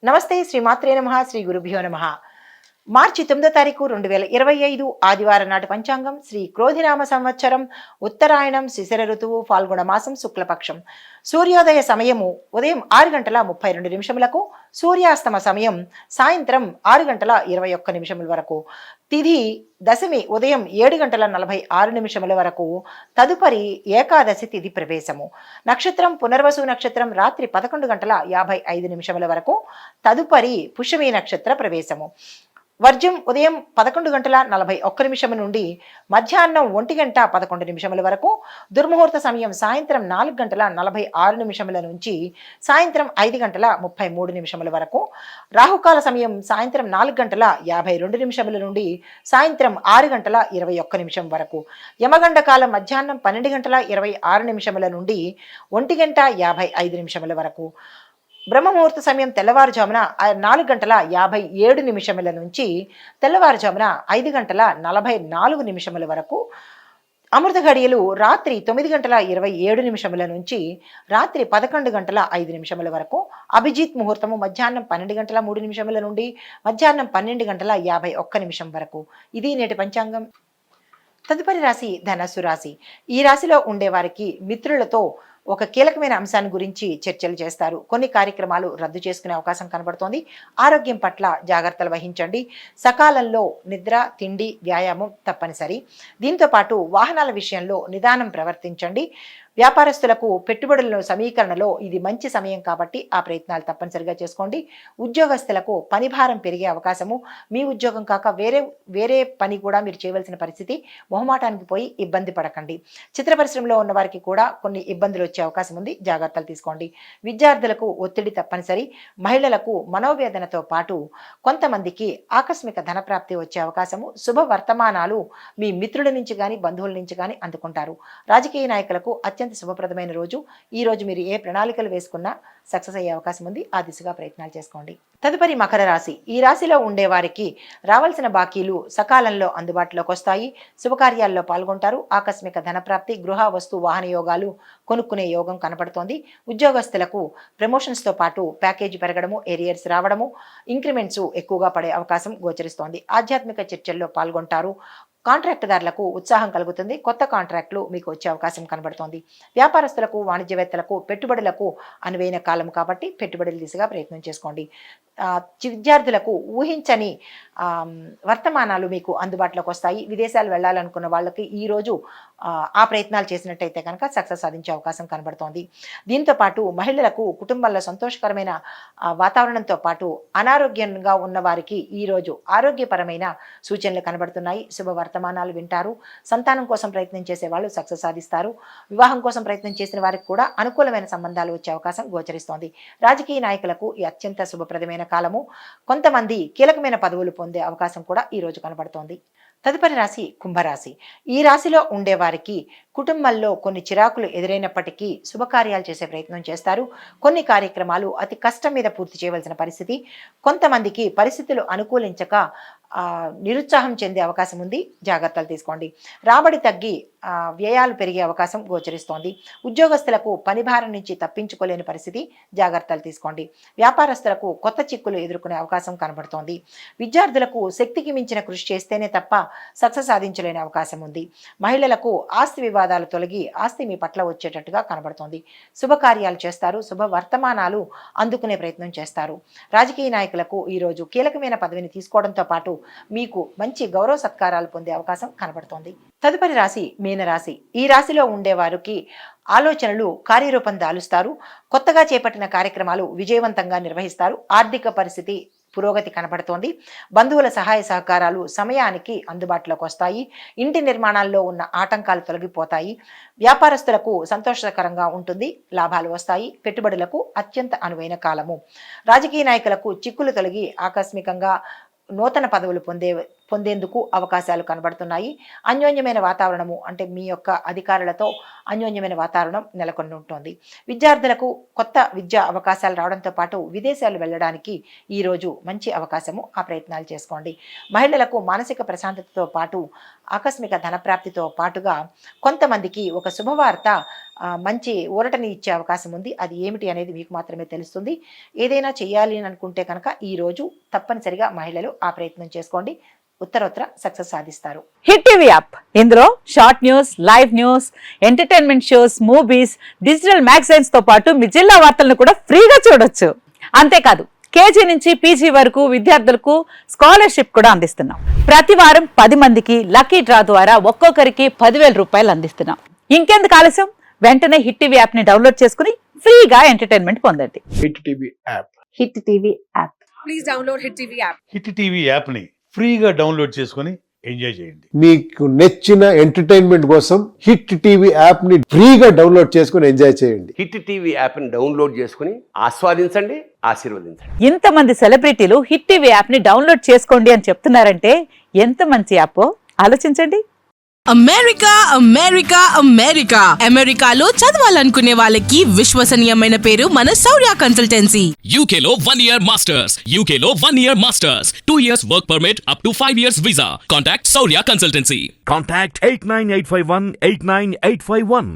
నమస్తే శ్రీమాత్రే నమః శ్రీ గురుభ్యో నమః. మార్చి 9వ తారీఖు 2025 ఆదివారం నాటి పంచాంగం శ్రీ క్రోధినామ సంవత్సరం ఉత్తరాయణం శిశిర ఋతువు ఫాల్గుణ మాసం శుక్లపక్షం. సూర్యోదయ సమయము ఉదయం 6:32 సూర్యాస్తమ సమయం సాయంత్రం 6:21 వరకు. తిథి దశమి ఉదయం 7:46 వరకు. తదుపరి ఏకాదశి తిథి ప్రవేశము. నక్షత్రం పునర్వసు నక్షత్రం రాత్రి 11:55 వరకు. తదుపరి పుష్యమి నక్షత్ర ప్రవేశము. వర్జం ఉదయం 11:41 నుండి మధ్యాహ్నం 1:11 వరకు. దుర్ముహూర్త సమయం సాయంత్రం 4:46 నుంచి సాయంత్రం 5:33 వరకు. రాహుకాల సమయం సాయంత్రం 4:52 నుండి సాయంత్రం 6:21 వరకు. యమగండ కాలం మధ్యాహ్నం 12:26 నుండి 1:55 వరకు. బ్రహ్మముహూర్త సమయం తెల్లవారుజామున 4:57 నుంచి తెల్లవారుజామున 5:44 వరకు. అమృత ఘడియలు రాత్రి 9:27 నుంచి రాత్రి 11:05 వరకు. అభిజిత్ ముహూర్తము మధ్యాహ్నం 12:03 నుండి మధ్యాహ్నం 12:51 వరకు. ఇది నేటి పంచాంగం. తదుపరి రాశి ధనస్సు రాశి. ఈ రాశిలో ఉండేవారికి మిత్రులతో ఒక కీలకమైన అంశాన్ని గురించి చర్చలు చేస్తారు. కొన్ని కార్యక్రమాలు రద్దు చేసుకునే అవకాశం కనబడుతోంది. ఆరోగ్యం పట్ల జాగ్రత్తలు వహించండి. సకాలంలో నిద్ర, తిండి, వ్యాయామం తప్పనిసరి. దీంతో పాటు వాహనాల విషయంలో నిదానం ప్రవర్తించండి. వ్యాపారస్తులకు పెట్టుబడుల సమీకరణలో ఇది మంచి సమయం కాబట్టి ఆ ప్రయత్నాలు తప్పనిసరిగా చేసుకోండి. ఉద్యోగస్తులకు పని భారం పెరిగే అవకాశము. మీ ఉద్యోగం కాక వేరే పని కూడా మీరు చేయవలసిన పరిస్థితి. మొహమాటానికి పోయి ఇబ్బంది పడకండి. చిత్ర పరిశ్రమలో ఉన్న వారికి కూడా కొన్ని ఇబ్బందులు వచ్చే అవకాశం ఉంది. జాగ్రత్తలు తీసుకోండి. విద్యార్థులకు ఒత్తిడి తప్పనిసరి. మహిళలకు మనోవేదనతో పాటు కొంతమందికి ఆకస్మిక ధనప్రాప్తి వచ్చే అవకాశము. శుభ వర్తమానాలు మీ మిత్రుల నుంచి కానీ బంధువుల నుంచి కానీ అందుకుంటారు. రాజకీయ నాయకులకు అత్యంత శుభప్రదమైన రోజు. ఈ రోజు మీరు ఏ ప్రణాళికలు వేసుకున్నా సక్సెస్ అయ్యే అవకాశం ఉంది. ఆ దిశగా ప్రయత్నాలు చేసుకోండి. తదుపరి మకర రాశి. ఈ రాశిలో ఉండేవారికి రావాల్సిన బాకీలు సకాలంలో అందుబాటులోకి వస్తాయి. శుభకార్యాల్లో పాల్గొంటారు. ఆకస్మిక ధనప్రాప్తి, గృహ, వస్తు, వాహన యోగాలు కొనుక్కునే యోగం కనపడుతోంది. ఉద్యోగస్తులకు ప్రమోషన్స్తో పాటు ప్యాకేజీ పెరగడము, ఏరియర్స్ రావడము, ఇంక్రిమెంట్స్ ఎక్కువగా పడే అవకాశం గోచరిస్తోంది. ఆధ్యాత్మిక చర్చల్లో పాల్గొంటారు. కాంట్రాక్టుదారులకు ఉత్సాహం కలుగుతుంది. కొత్త కాంట్రాక్టులు మీకు వచ్చే అవకాశం కనబడుతోంది. వ్యాపారస్తులకు, వాణిజ్యవేత్తలకు పెట్టుబడులకు అనువైన కాలం కాబట్టి పెట్టుబడుల దిశగా ప్రయత్నం చేసుకోండి. విద్యార్థులకు ఊహించని వర్తమానాలు మీకు అందుబాటులోకి వస్తాయి. విదేశాలు వెళ్ళాలనుకున్న వాళ్ళకి ఈరోజు ఆ ప్రయత్నాలు చేసినట్టయితే కనుక సక్సెస్ సాధించే అవకాశం కనబడుతోంది. దీంతో పాటు మహిళలకు కుటుంబంలో సంతోషకరమైన వాతావరణంతో పాటు అనారోగ్యంగా ఉన్న వారికి ఈరోజు ఆరోగ్యపరమైన సూచనలు కనబడుతున్నాయి. శుభ వర్తమానాలు వింటారు. సంతానం కోసం ప్రయత్నం చేసే వాళ్ళు సక్సెస్ సాధిస్తారు. వివాహం కోసం ప్రయత్నం చేసిన వారికి కూడా అనుకూలమైన సంబంధాలు వచ్చే అవకాశం గోచరిస్తోంది. రాజకీయ నాయకులకు ఈ అత్యంత శుభప్రదమైన కాలము. కొంతమంది కీలకమైన పదవులు పొందే అవకాశం కూడా ఈ రోజు కనబడుతోంది. తదుపరి రాశి కుంభరాశి. ఈ రాశిలో ఉండేవారికి కుటుంబంలో కొన్ని చిరాకులు ఎదురైనప్పటికీ శుభకార్యాలు చేసే ప్రయత్నం చేస్తారు. కొన్ని కార్యక్రమాలు అతి కష్టం మీద పూర్తి చేయవలసిన పరిస్థితి. కొంతమందికి పరిస్థితులు అనుకూలించక నిరుత్సాహం చెందే అవకాశం ఉంది. జాగ్రత్తలు తీసుకోండి. రాబడి తగ్గి వ్యయాలు పెరిగే అవకాశం గోచరిస్తోంది. ఉద్యోగస్తులకు పని భారం నుంచి తప్పించుకోలేని పరిస్థితి. జాగ్రత్తలు తీసుకోండి. వ్యాపారస్తులకు కొత్త చిక్కులు ఎదుర్కొనే అవకాశం కనబడుతోంది. విద్యార్థులకు శక్తికి మించిన కృషి చేస్తేనే తప్ప సక్సెస్ సాధించలేని అవకాశం ఉంది. మహిళలకు ఆస్తి వివాదాలు తొలగి ఆస్తి మీ పట్ల వచ్చేటట్టుగా కనబడుతోంది. శుభకార్యాలు చేస్తారు. శుభ వర్తమానాలు అందుకునే ప్రయత్నం చేస్తారు. రాజకీయ నాయకులకు ఈరోజు కీలకమైన పదవిని తీసుకోవడంతో పాటు మీకు మంచి గౌరవ సత్కారాలు పొందే అవకాశం కనబడుతోంది. తదుపరి రాశి మీనరాశి. ఈ రాశిలో ఉండేవారికి ఆలోచనలు కార్యరూపం దాలుస్తారు. కొత్తగా చేపట్టిన కార్యక్రమాలు విజయవంతంగా నిర్వహిస్తారు. ఆర్థిక పరిస్థితి పురోగతి కనబడుతోంది. బంధువుల సహాయ సహకారాలు సమయానికి అందుబాటులోకి వస్తాయి. ఇంటి నిర్మాణాల్లో ఉన్న ఆటంకాలు తొలగిపోతాయి. వ్యాపారస్తులకు సంతోషకరంగా ఉంటుంది. లాభాలు వస్తాయి. పెట్టుబడులకు అత్యంత అనువైన కాలము. రాజకీయ నాయకులకు చిక్కులు తొలగి ఆకస్మికంగా నూతన పదవులు పొందే పొందేందుకు అవకాశాలు కనబడుతున్నాయి. అన్యోన్యమైన వాతావరణము అంటే మీ యొక్క అధికారులతో అన్యోన్యమైన వాతావరణం నెలకొని ఉంటుంది. విద్యార్థులకు కొత్త విద్యా అవకాశాలు రావడంతో పాటు విదేశాలు వెళ్ళడానికి ఈరోజు మంచి అవకాశము. ఆ ప్రయత్నాలు చేసుకోండి. మహిళలకు మానసిక ప్రశాంతతతో పాటు ఆకస్మిక ధనప్రాప్తితో పాటుగా కొంతమందికి ఒక శుభవార్త మంచి ఊరటని ఇచ్చే అవకాశం ఉంది. అది ఏమిటి అనేది మీకు మాత్రమే తెలుస్తుంది. ఏదైనా చేయాలి అని అనుకుంటే కనుక ఈరోజు తప్పనిసరిగా మహిళలు ఆ ప్రయత్నం చేసుకోండి. ఉత్తరోత్తర సక్సెస్ సాధిస్తారు. హిట్ టీవీ యాప్, ఇందులో short news, live news, entertainment shows, movies, digital magazines తో పాటు మీ జిల్లా వార్తలను కూడా ఫ్రీగా చూడొచ్చు. అంతేకాదు కేజీ నుంచి పీజీ వరకు విద్యార్థులకు స్కాలర్షిప్ కూడా అందిస్తున్నాం. ప్రతి వారం 10 మందికి లక్కీ డ్రా ద్వారా ఒక్కొక్కరికి 10,000 రూపాయలు అందిస్తున్నాం. ఇంకెందుకు ఆలస్యం, వెంటనే హిట్ టీవీ యాప్ ని డౌన్లోడ్ చేసుకుని ఫ్రీగా ఎంటర్టైన్మెంట్ పొందండి. Hit TV app. Hit TV app. Please download hit TV app. Hit TV యాప్ని ఫ్రీగా డౌన్లోడ్ చేసుకొని ఎంజాయ్ చేయండి. మీకు నచ్చిన ఎంటర్టైన్మెంట్ కోసం హిట్ టీవీ యాప్ ని ఫ్రీగా డౌన్లోడ్ చేసుకొని ఎంజాయ్ చేయండి. హిట్ టీవీ యాప్ని డౌన్లోడ్ చేసుకుని ఆస్వాదించండి, ఆశీర్వదించండి. ఇంతమంది సెలబ్రిటీలు హిట్ టీవీ యాప్ ని డౌన్లోడ్ చేసుకోండి అని చెప్తున్నారంటే ఎంత మంచి యాప్ ఆలోచించండి. అమెరికా అమెరికా అమెరికా అమెరికాలో చదవాలనుకునే వాళ్ళకి విశ్వసనీయమైన పేరు మన శౌర్య కన్సల్టెన్సీ. UK లో 1 year masters. UK లో 1 year masters. 2 years work permit up to 5 years visa. Contact Saurya Consultancy. Contact 89851 89851.